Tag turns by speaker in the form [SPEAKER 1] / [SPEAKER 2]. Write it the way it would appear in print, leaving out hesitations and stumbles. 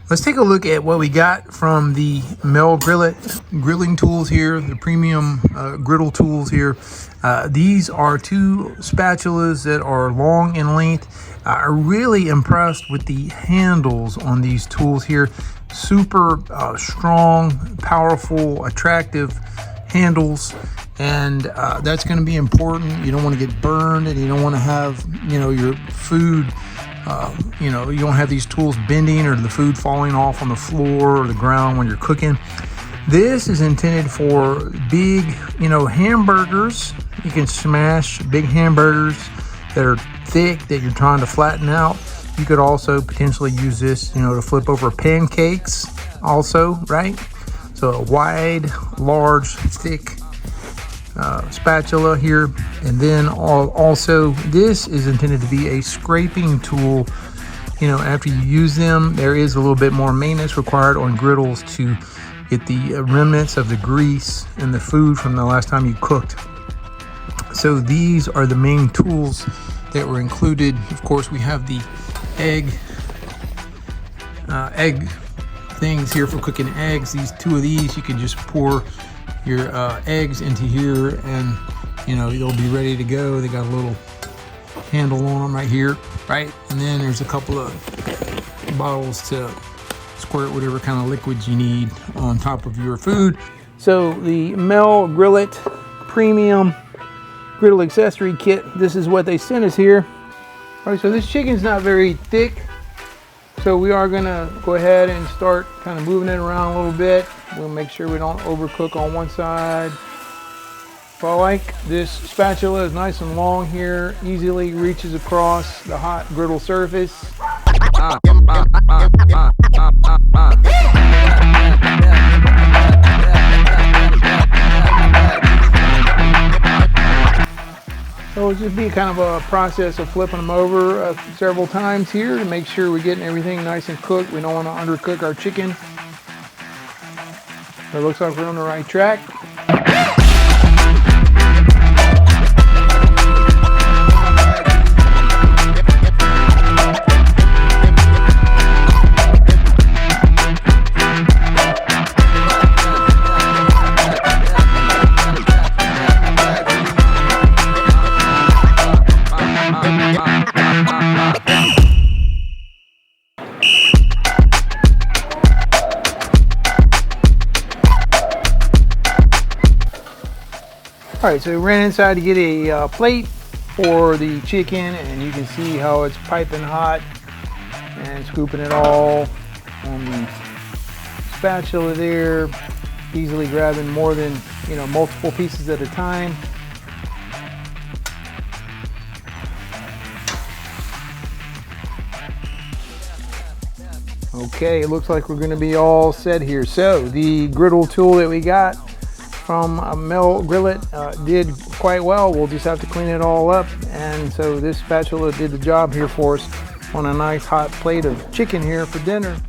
[SPEAKER 1] Let's take a look at what we got from the Melgrilot grilling tools here, the premium griddle tools here. These are two spatulas that are long in length. I'm really impressed with the handles on these tools here. Super strong, powerful, attractive handles. And that's going to be important. You don't want to get burned, and you don't want to have, your food, you don't have these tools bending or the food falling off on the floor or the ground when you're cooking. This is intended for big, hamburgers. You can smash big hamburgers that are thick that you're trying to flatten out. You could also potentially use this, to flip over pancakes also, right? So a wide, large, thick spatula here. And then also this is intended to be a scraping tool. After you use them, there is a little bit more maintenance required on griddles to get the remnants of the grease and the food from the last time you cooked. So these are the main tools that were included. Of course, we have the egg things here for cooking eggs. These two of these, you can just pour your eggs into here, and they'll be ready to go. They got a little handle on them right here, right? And then there's a couple of bottles to squirt whatever kind of liquids you need on top of your food. So the Melgrilot Premium Griddle Accessory Kit, this is what they sent us here. All right, so this chicken's not very thick, so we are gonna go ahead and start kind of moving it around a little bit. We'll make sure we don't overcook on one side. So I like this spatula is nice and long here, easily reaches across the hot griddle surface. So it'll just be kind of a process of flipping them over several times here to make sure we're getting everything nice and cooked. We don't want to undercook our chicken. So it looks like we're on the right track. All right, so we ran inside to get a plate for the chicken, and you can see how it's piping hot and scooping it all on the spatula there, easily grabbing more than, multiple pieces at a time. Okay, it looks like we're going to be all set here. So the griddle tool that we got from Melgrilot did quite well. We'll just have to clean it all up, and so this spatula did the job here for us on a nice hot plate of chicken here for dinner.